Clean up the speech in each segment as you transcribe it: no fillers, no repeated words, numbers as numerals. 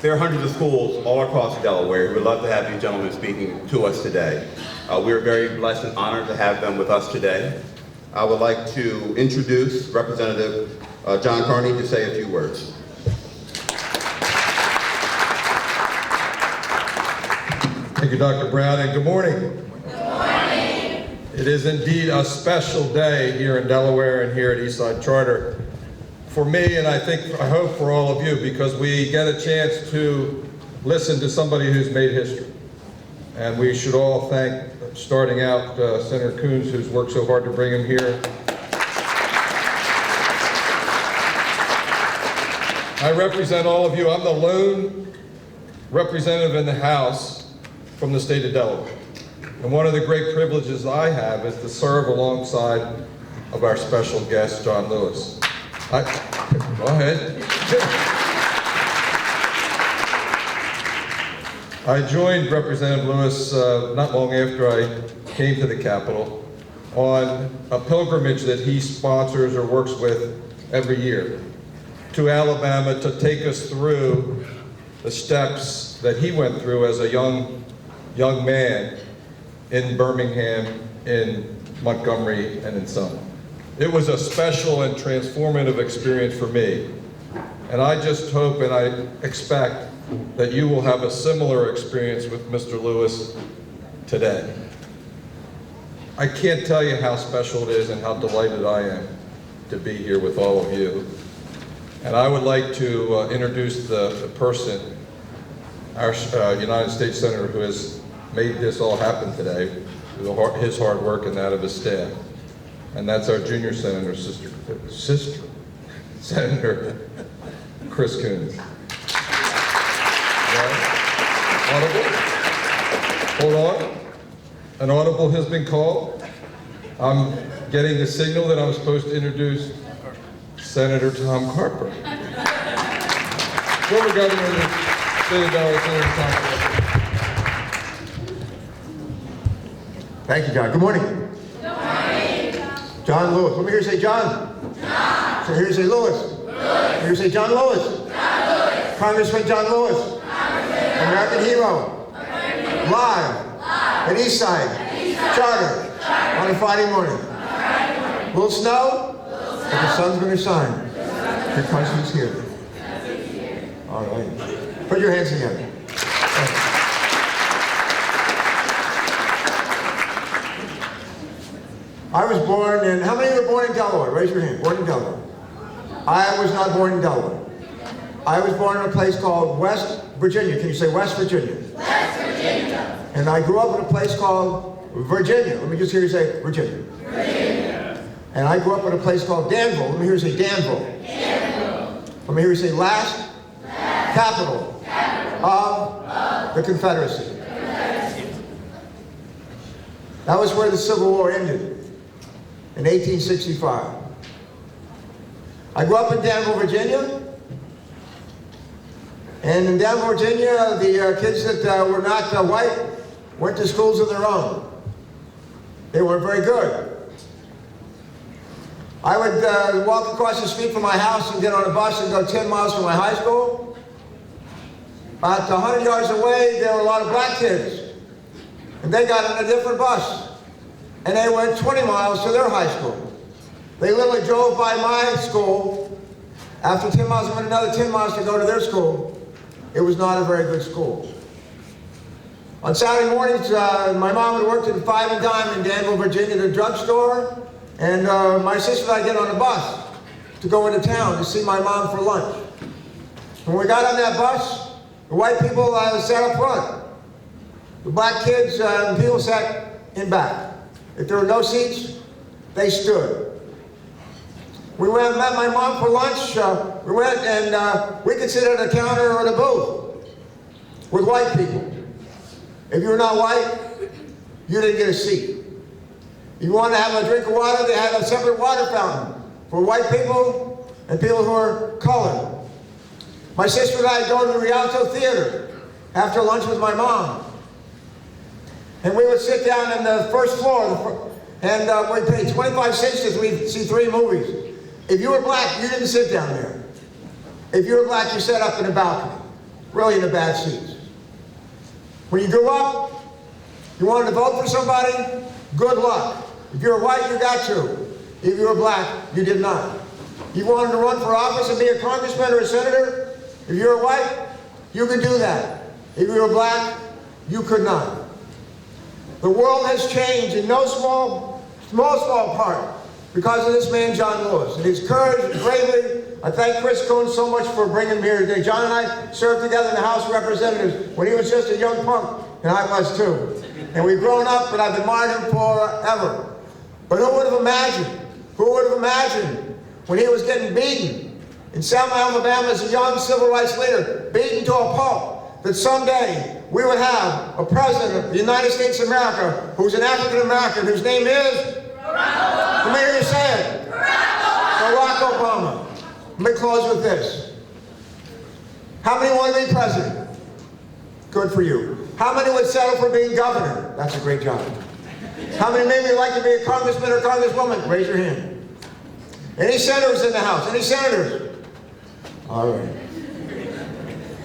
There are hundreds of schools all across Delaware who would love to have these gentlemen speaking to us today. We are very blessed and honored to have them with us today. I would like to introduce Representative John Carney to say a few words. Thank you, Dr. Brown, and good morning. Good morning. It is indeed a special day here in Delaware and here at EastSide Charter. For me, and I hope for all of you, because we get a chance to listen to somebody who's made history. And we should all thank, starting out, Senator Coons, who's worked so hard to bring him here. I represent all of you. I'm the lone representative in the House from the state of Delaware. And one of the great privileges I have is to serve alongside of our special guest, John Lewis. Go ahead. I joined Representative Lewis not long after I came to the Capitol on a pilgrimage that he sponsors or works with every year to Alabama to take us through the steps that he went through as a young man in Birmingham, in Montgomery, and in Selma. It was a special and transformative experience for me. And I just hope and I expect that you will have a similar experience with Mr. Lewis today. I can't tell you how special it is and how delighted I am to be here with all of you. And I would like to introduce the person, our United States Senator, who has made this all happen today, his hard work and that of his staff. And that's our junior senator, Senator Chris Coons. Audible? Hold on. An audible has been called. I'm getting the signal that I'm supposed to introduce Senator Tom Carper. Former governor of the state of Delaware, Senator Tom Carper. Thank you, John. Good morning. John Lewis. Let me hear you say John. John. So here you say Lewis. Lewis. Here you say John Lewis. John Lewis. Congressman John Lewis. Congressman. American hero. Live. At EastSide. Charter. On a Friday morning. Will it snow? But the sun's going to shine. Because he's here. All right. Put your hands together. I was born in, how many were born in Delaware? Raise your hand. Born in Delaware. I was not born in Delaware. I was born in a place called West Virginia. Can you say West Virginia? West Virginia. And I grew up in a place called Virginia. Let me just hear you say Virginia. Virginia. And I grew up in a place called Danville. Let me hear you say Danville. Danville. Let me hear you say last capital of the Confederacy. That was where the Civil War ended. In 1865. I grew up in Danville, Virginia. And in Danville, Virginia, the kids that were not white went to schools of their own. They weren't very good. I would walk across the street from my house and get on a bus and go 10 miles from my high school. About 100 yards away, there were a lot of black kids. And they got on a different bus. And they went 20 miles to their high school. They literally drove by my school. After 10 miles, they went another 10 miles to go to their school. It was not a very good school. On Saturday mornings, my mom would work at the 5 and Dime in Danville, Virginia, the drugstore. And my sister and I get on a bus to go into town to see my mom for lunch. When we got on that bus, the white people sat up front. The black kids and people sat in back. If there were no seats, they stood. We went and met my mom for lunch. We went and we could sit at a counter or at a booth with white people. If you were not white, you didn't get a seat. If you wanted to have a drink of water, they had a separate water fountain for white people and people who were colored. My sister and I go to the Rialto Theater after lunch with my mom. And we would sit down on the first floor, and we'd pay 25 cents because we'd see 3 movies. If you were black, you didn't sit down there. If you were black, you sat up in the balcony, really in the bad seats. When you grew up, you wanted to vote for somebody, good luck. If you were white, you got to. If you were black, you did not. You wanted to run for office and be a congressman or a senator, if you were white, you could do that. If you were black, you could not. The world has changed in no small part because of this man, John Lewis, and his courage and bravery. I thank Chris Coons so much for bringing him here today. John and I served together in the House of Representatives when he was just a young punk, and I was too. And we've grown up, and I've admired him forever. But who would have imagined when he was getting beaten in Selma, Alabama as a young civil rights leader, beaten to a pulp, that someday we would have a president of the United States of America who's an African American, whose name is? Let me hear you say it. Barack Obama. Let me close with this. How many want to be president? Good for you. How many would settle for being governor? That's a great job. How many maybe would like to be a congressman or congresswoman? Raise your hand. Any senators in the House? Any senators? All right.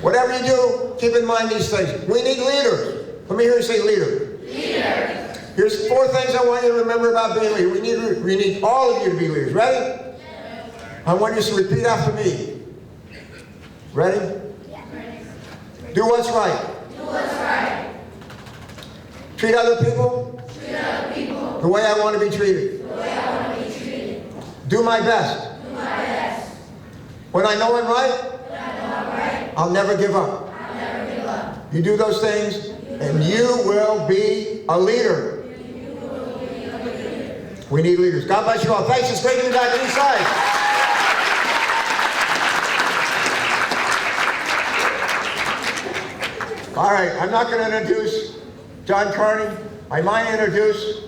Whatever you do, keep in mind these things. We need leaders. Let me hear you say leader. Leader. Here's 4 things I want you to remember about being a leader. We need all of you to be leaders. Ready? I want you to repeat after me. Ready? Yeah. Do what's right. Do what's right. Treat other people. Treat other people. The way I want to be treated. The way I want to be treated. Do my best. Do my best. When I know I'm right, I'll never give up. I'll never give up. You do those things, and you will be a leader. We need leaders. God bless you all. Thanks. It's great to be back at EastSide. All right, I'm not going to introduce John Carney. I might introduce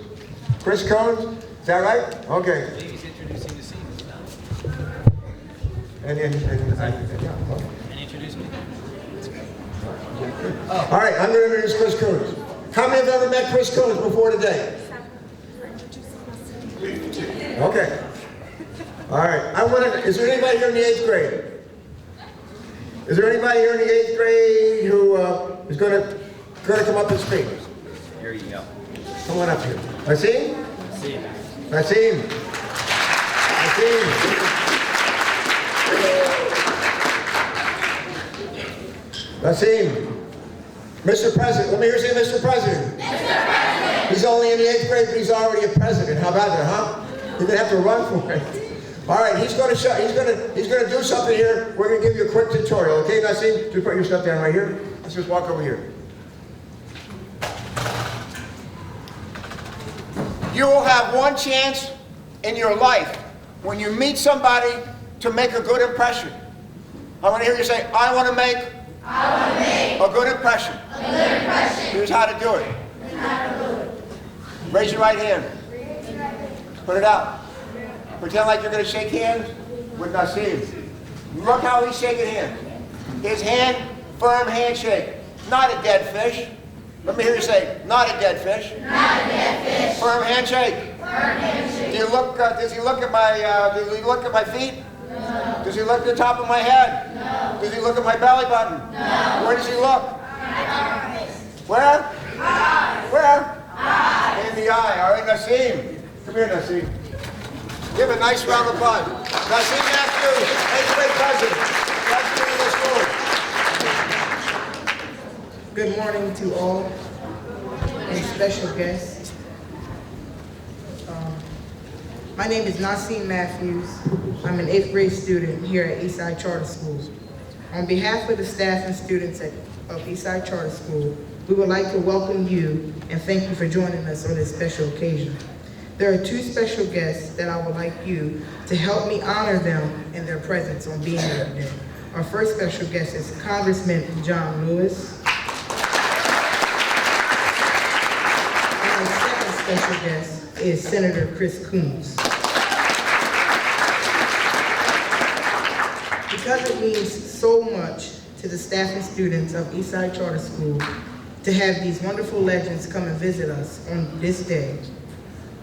Chris Coons. Is that right? Okay. He's introducing the scenes now. And introduce me. All right, I'm going to introduce Chris Coons. How many have ever met Chris Coons before today? Okay. All right. Is there anybody here in the 8th grade? Is there anybody here in the 8th grade who is going to come up and speak? Here you go. Come on up here. Nassim? Nassim. Mr. President. Let me hear you say Mr. President. Mr. President. He's only in the 8th grade, but he's already a president. How about that, huh? You're going to have to run for it. All right, he's going to do something here. We're going to give you a quick tutorial, okay, Nassim? Just put your stuff down right here. Let's just walk over here. You will have one chance in your life when you meet somebody to make a good impression. I want to hear you say, I want to make a good impression. Here's how to do it. Raise your right hand. Put it out. Pretend like you're going to shake hands with Nassim. Look how he's shaking hands. His hand, firm handshake. Not a dead fish. Let me hear you say, not a dead fish. Not a dead fish. Firm handshake. Firm handshake. Does he look at my feet? No. Does he look at the top of my head? No. Does he look at my belly button? No. Where does he look? Eyes. Where? Eyes. Where? Eyes. In the eye. All right, Nassim. Come here, Nassim. Give a nice round of applause. Nassim Matthews, 8th grade president. Good morning to all and special guests. My name is Nassim Matthews. I'm an 8th grade student here at EastSide Charter School. On behalf of the staff and students of EastSide Charter School, we would like to welcome you and thank you for joining us on this special occasion. There are 2 special guests that I would like you to help me honor them in their presence on being here today. Our first special guest is Congressman John Lewis. And our second special guest is Senator Chris Coons. Because it means so much to the staff and students of EastSide Charter School to have these wonderful legends come and visit us on this day.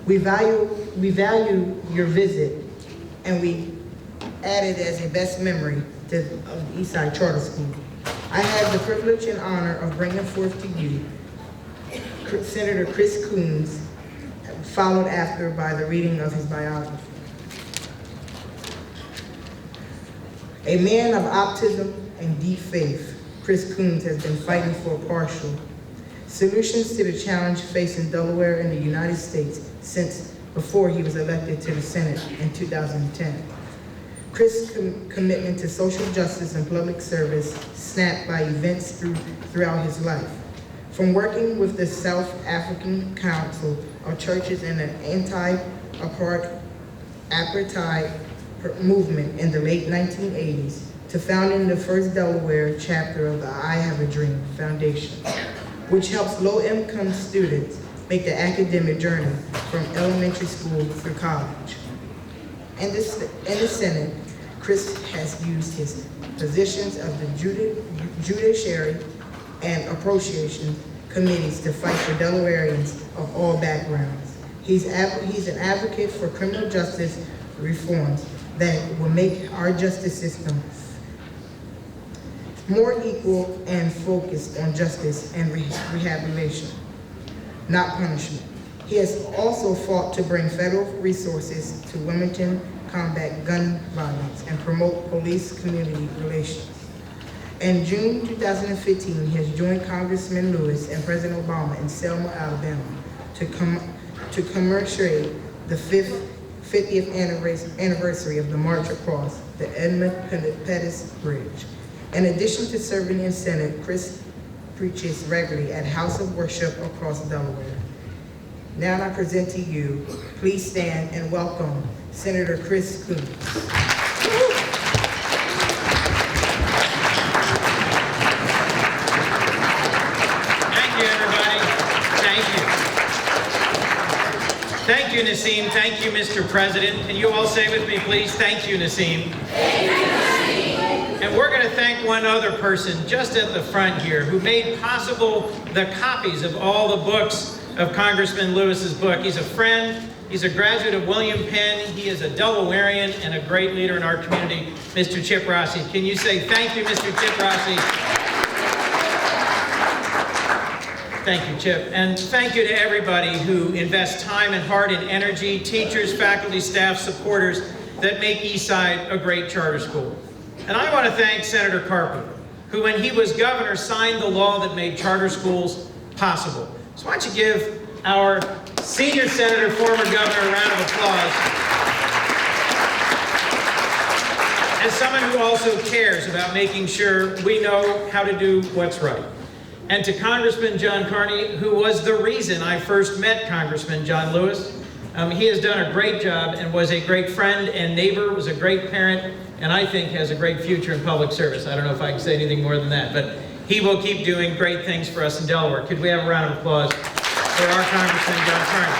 We value your visit, and we add it as a best memory of the EastSide Charter School. I have the privilege and honor of bringing forth to you Senator Chris Coons, followed after by the reading of his biography. A man of optimism and deep faith, Chris Coons has been fighting for partial solutions to the challenge facing Delaware and the United States since before he was elected to the Senate in 2010. Chris' commitment to social justice and public service snapped by events throughout his life. From working with the South African Council of Churches and the anti-apartheid movement in the late 1980s to founding the first Delaware chapter of the I Have a Dream Foundation, which helps low-income students make the academic journey from elementary school through college. In the Senate, Chris has used his positions of the judiciary and appropriation committees to fight for Delawareans of all backgrounds. He's an advocate for criminal justice reforms that will make our justice system more equal and focused on justice and rehabilitation, not punishment. He has also fought to bring federal resources to Wilmington, combat gun violence, and promote police-community relations. In June 2015, he has joined Congressman Lewis and President Obama in Selma, Alabama, to commemorate the 50th anniversary of the March Across the Edmund Pettus Bridge. In addition to serving in Senate, Chris preaches regularly at House of Worship across Delaware. Now I present to you, please stand and welcome Senator Chris Coons. Thank you, everybody. Thank you. Thank you, Nasim. Thank you, Mr. President. Can you all say with me, please? Thank you, Nasim. Thank you, Nasim. And we're going to thank one other person just at the front here who made possible the copies of all the books of Congressman Lewis's book. He's a friend. He's a graduate of William Penn. He is a Delawarean and a great leader in our community, Mr. Chip Rossi. Can you say thank you, Mr. Chip Rossi? Thank you, Chip. And thank you to everybody who invests time and heart and energy, teachers, faculty, staff, supporters that make Eastside a great charter school. And I want to thank Senator Carper, who when he was governor signed the law that made charter schools possible. So why don't you give our senior senator, former governor, a round of applause. As someone who also cares about making sure we know how to do what's right. And to Congressman John Carney, who was the reason I first met Congressman John Lewis. He has done a great job and was a great friend and neighbor, was a great parent, and I think has a great future in public service. I don't know if I can say anything more than that, but he will keep doing great things for us in Delaware. Could we have a round of applause for our Congressman John Carney?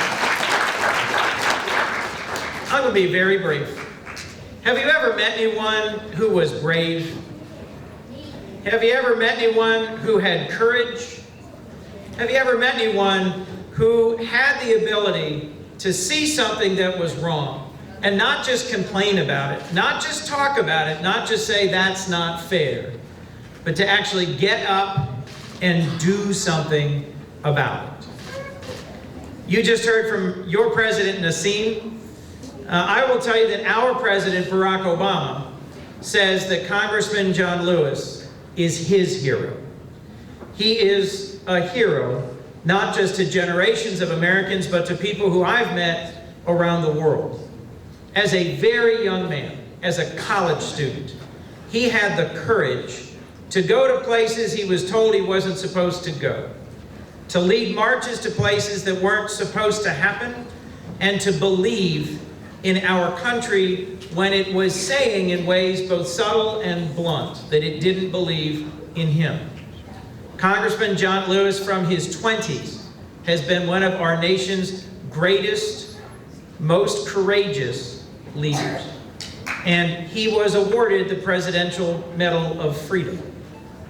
I'm going to be very brief. Have you ever met anyone who was brave? Have you ever met anyone who had courage? Have you ever met anyone who had the ability to see something that was wrong and not just complain about it, not just talk about it, not just say that's not fair, but to actually get up and do something about it? You just heard from your president, Nasim. I will tell you that our president, Barack Obama, says that Congressman John Lewis is his hero. He is a hero, not just to generations of Americans, but to people who I've met around the world. As a very young man, as a college student, he had the courage to go to places he was told he wasn't supposed to go, to lead marches to places that weren't supposed to happen, and to believe in our country when it was saying in ways both subtle and blunt that it didn't believe in him. Congressman John Lewis, from his 20s, has been one of our nation's greatest, most courageous leaders. And he was awarded the Presidential Medal of Freedom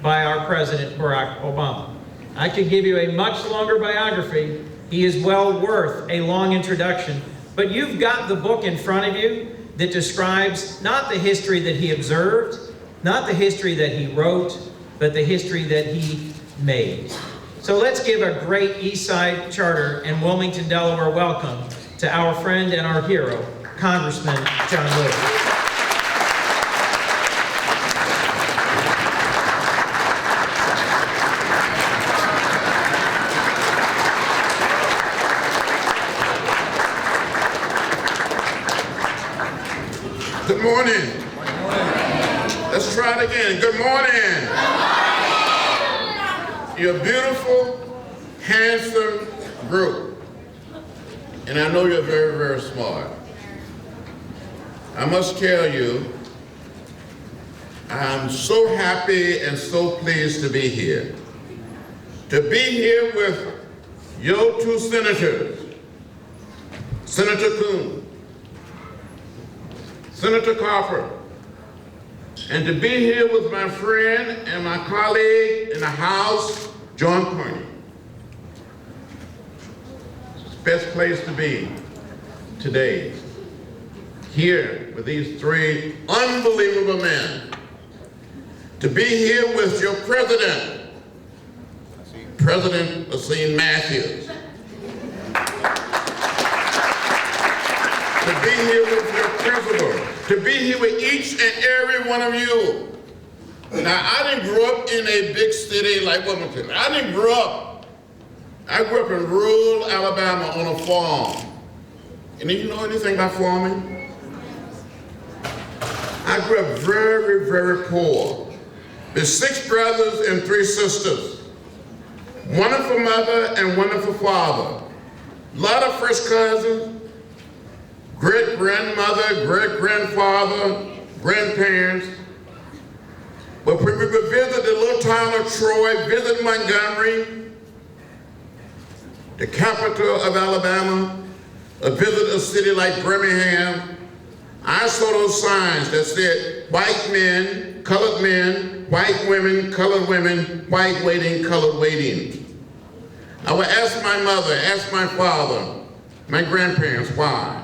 by our President, Barack Obama. I could give you a much longer biography. He is well worth a long introduction. But you've got the book in front of you that describes not the history that he observed, not the history that he wrote, but the history that he made. So let's give a great EastSide Charter and Wilmington, Delaware welcome to our friend and our hero, Congressman John Lewis. Good morning. Let's try it again. Good morning. You're a beautiful, handsome group. And I know you're very, very smart. I must tell you, I'm so happy and so pleased to be here. To be here with your two senators, Senator Coons, Senator Carper, and to be here with my friend and my colleague in the House, John Carney. It's the best place to be today. Here with these three unbelievable men. To be here with your president, President Matthews. To be here with your principal, to be here with each and every one of you. Now, I didn't grow up in a big city like Wilmington. I grew up in rural Alabama on a farm. And do you know anything about farming? I grew up very, very poor. There's 6 brothers and 3 sisters. Wonderful mother and wonderful father. A lot of first cousins. Great-grandmother, great-grandfather, grandparents. But when we would visit the little town of Troy, visit Montgomery, the capital of Alabama, or visit a city like Birmingham, I saw those signs that said, white men, white women, colored women, white waiting, colored waiting. I would ask my mother, ask my father, my grandparents, why?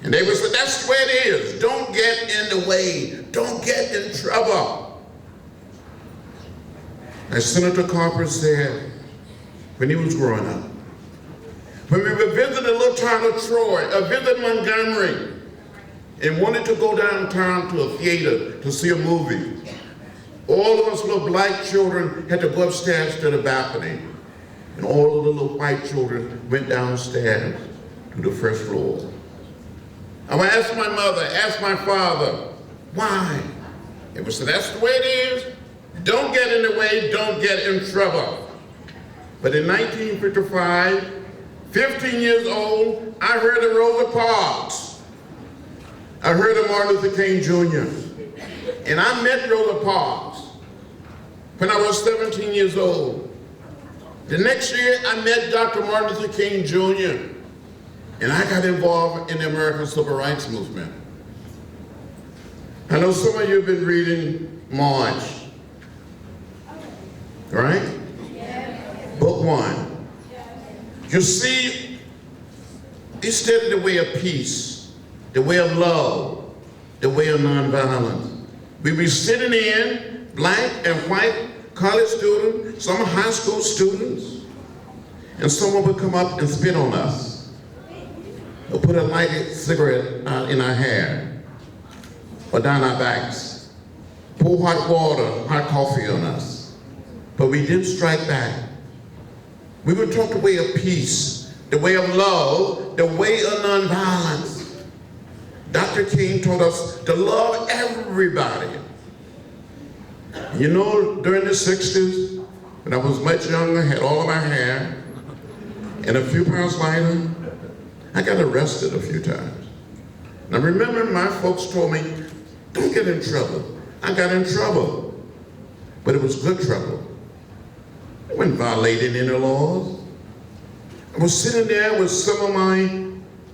And they would say, that's the way it is. Don't get in the way. Don't get in trouble. As Senator Carper said when he was growing up, when we would visit a little town of Troy, or visit Montgomery, and wanted to go downtown to a theater to see a movie, all of us little black children had to go upstairs to the balcony, and all of the little white children went downstairs to the first floor. I would ask my mother, ask my father, why? They would say, that's the way it is. Don't get in the way, don't get in trouble. But in 1955, 15 years old, I heard of Rosa Parks. I heard of Martin Luther King Jr. And I met Rosa Parks when I was 17 years old. The next year, I met Dr. Martin Luther King Jr. And I got involved in the American Civil Rights Movement. I know some of you have been reading March, right? Book 1. You see, he studied the way of peace, the way of love, the way of nonviolence. We be sitting in, black and white college students, some high school students, and someone would come up and spit on us. Or put a lighted cigarette in our hair, or down our backs. Pour hot water, hot coffee on us. But we didn't strike back. We would talk the way of peace, the way of love, the way of nonviolence. Dr. King taught us to love everybody. You know, during the 60s, when I was much younger, had all of my hair, and a few pounds lighter, I got arrested a few times. And I remember my folks told me, don't get in trouble. I got in trouble, but it was good trouble. I wasn't violating any laws. I was sitting there with some of my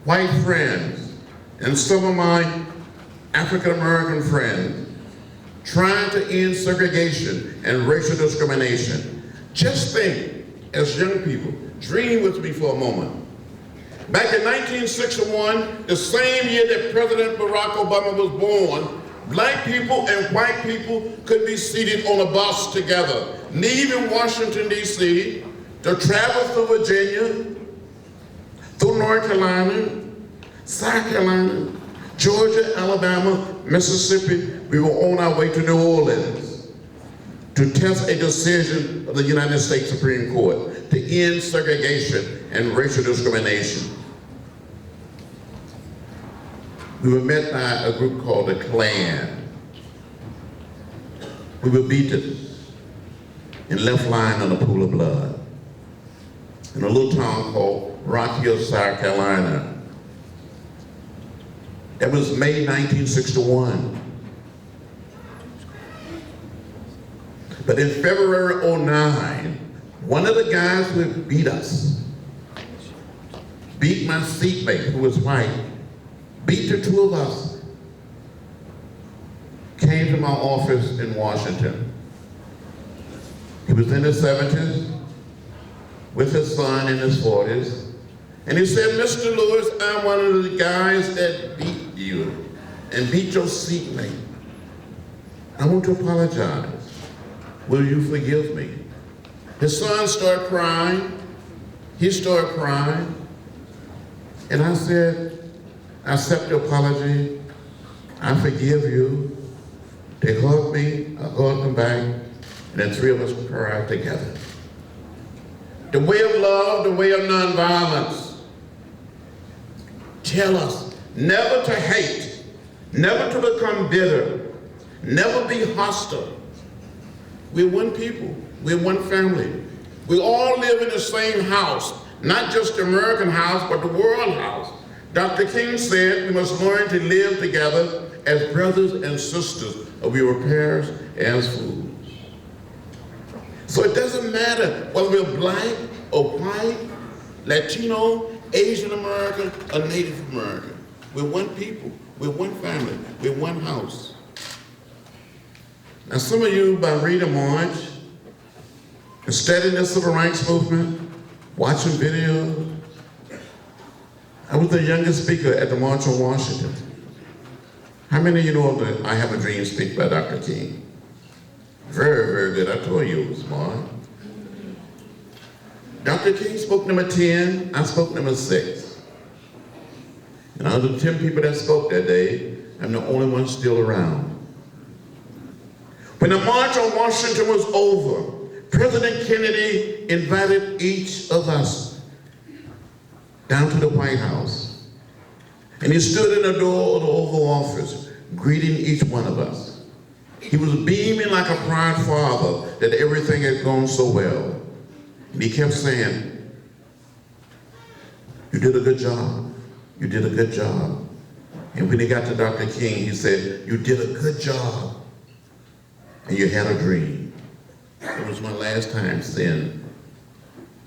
white friends and some of my African-American friends trying to end segregation and racial discrimination. Just think, as young people, dream with me for a moment. Back in 1961, the same year that President Barack Obama was born, black people and white people could be seated on a bus together, leaving Washington, D.C., to travel through Virginia, through North Carolina, South Carolina, Georgia, Alabama, Mississippi. We were on our way to New Orleans to test a decision of the United States Supreme Court to end segregation and racial discrimination. We were met by a group called the Klan. We were beaten and left lying on a pool of blood in a little town called Rock Hill, South Carolina. That was May 1961. But in February '09, one of the guys who had beat us, beat my seatmate who was white, beat the two of us, came to my office in Washington. He was in his 70s with his son in his 40s. And he said, "Mr. Lewis, I'm one of the guys that beat you and beat your seatmate. I want to apologize. Will you forgive me?" His son started crying. He started crying. And I said, "I accept your apology. I forgive you." They hugged me, I hugged them back, and the three of us cried together. The way of love, the way of nonviolence. Tell us never to hate, never to become bitter, never be hostile. We're one people, we're one family. We all live in the same house, not just the American house, but the world house. Dr. King said we must learn to live together as brothers and sisters of our parents as fools. So it doesn't matter whether we're black or white, Latino, Asian American, or Native American. We're one people, we're one family, we're one house. Now some of you, by reading March, and studying the civil rights movement, watching videos, I was the youngest speaker at the March on Washington. How many of you know the I Have a Dream speech by Dr. King? Very, very good. I told you it was smart. Dr. King spoke number 10, I spoke number 6. And out of the 10 people that spoke that day, I'm the only one still around. When the March on Washington was over, President Kennedy invited each of us down to the White House. And he stood in the door of the Oval Office, greeting each one of us. He was beaming like a proud father that everything had gone so well. And he kept saying, "You did a good job. You did a good job." And when he got to Dr. King, he said, "You did a good job. And you had a dream." It was my last time seeing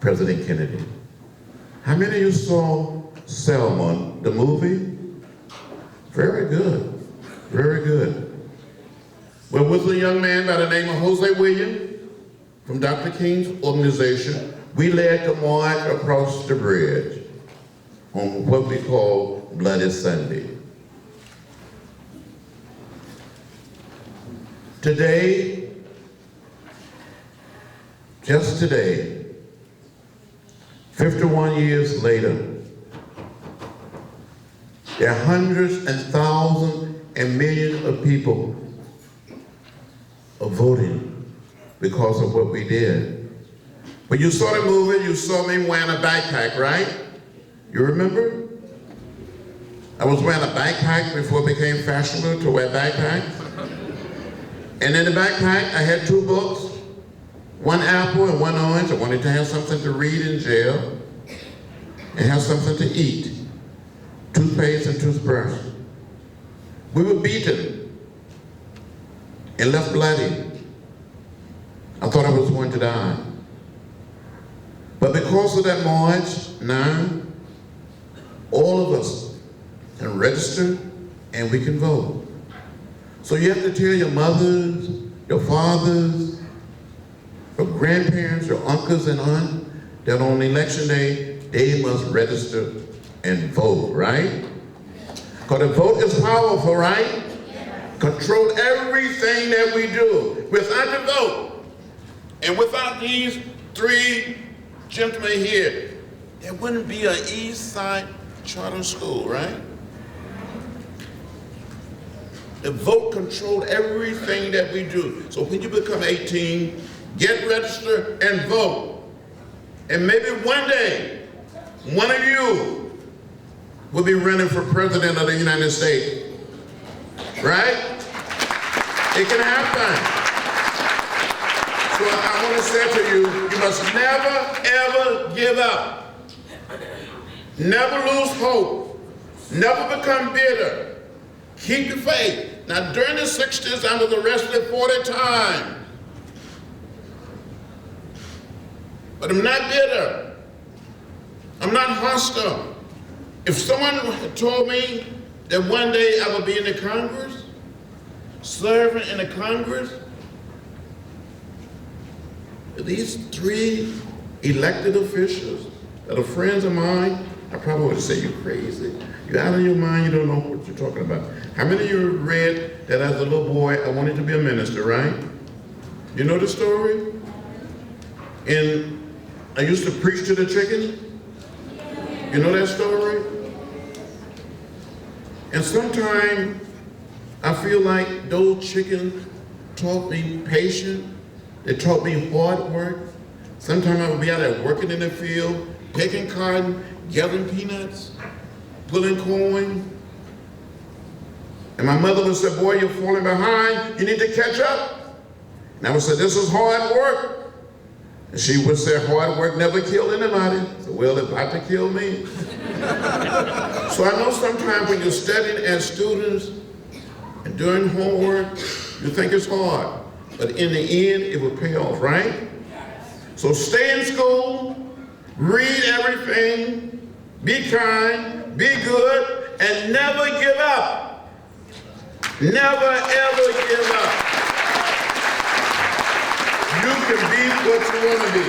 President Kennedy. How many of you saw Selma, the movie? Very good, very good. Well, with a young man by the name of Jose Williams from Dr. King's organization, we led the march across the bridge on what we call Bloody Sunday. Today, just today, 51 years later, there are hundreds and thousands and millions of people are voting because of what we did. When you saw the movie, you saw me wearing a backpack, right? You remember? I was wearing a backpack before it became fashionable to wear backpacks. And in the backpack, I had 2 books, one apple and one orange. I wanted to have something to read in jail and have something to eat. Toothpaste and toothbrush. We were beaten and left bloody. I thought I was going to die. But because of that march, now, all of us can register and we can vote. So you have to tell your mothers, your fathers, your grandparents, your uncles and aunts, that on election day, they must register and vote, right? Because the vote is powerful, right? Control everything that we do. Without the vote, and without these three gentlemen here, there wouldn't be an EastSide Charter School, right? The vote controlled everything that we do. So when you become 18, get registered and vote. And maybe one day, one of you will be running for president of the United States. Right? It can happen. So I want to say to you, you must never, ever give up. Never lose hope. Never become bitter. Keep the faith. Now during the 60s, I was arrested 40 times. But I'm not bitter. I'm not hostile. If someone had told me that one day I would be in the Congress, serving in the Congress, these three elected officials that are friends of mine, I probably would say, you're crazy. You're out of your mind, you don't know what you're talking about. How many of you read that as a little boy, I wanted to be a minister, right? You know the story? And I used to preach to the chickens. You know that story? And sometimes I feel like those chickens taught me patience. They taught me hard work. Sometimes I would be out there working in the field, picking cotton, gathering peanuts, pulling corn. And my mother would say, boy, you're falling behind. You need to catch up. And I would say, this is hard work. And she would say, hard work never killed anybody. So, well, it's about to kill me. So I know sometimes when you're studying as students and doing homework, you think it's hard. But in the end, it will pay off, right? So stay in school, read everything, be kind, be good, and never give up. Never, ever give up. You can be what you want to be.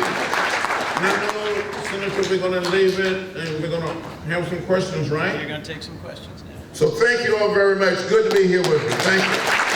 And I know, Senator, we're going to leave it and we're going to have some questions, right? You're going to take some questions now. So thank you all very much. Good to be here with you. Thank you.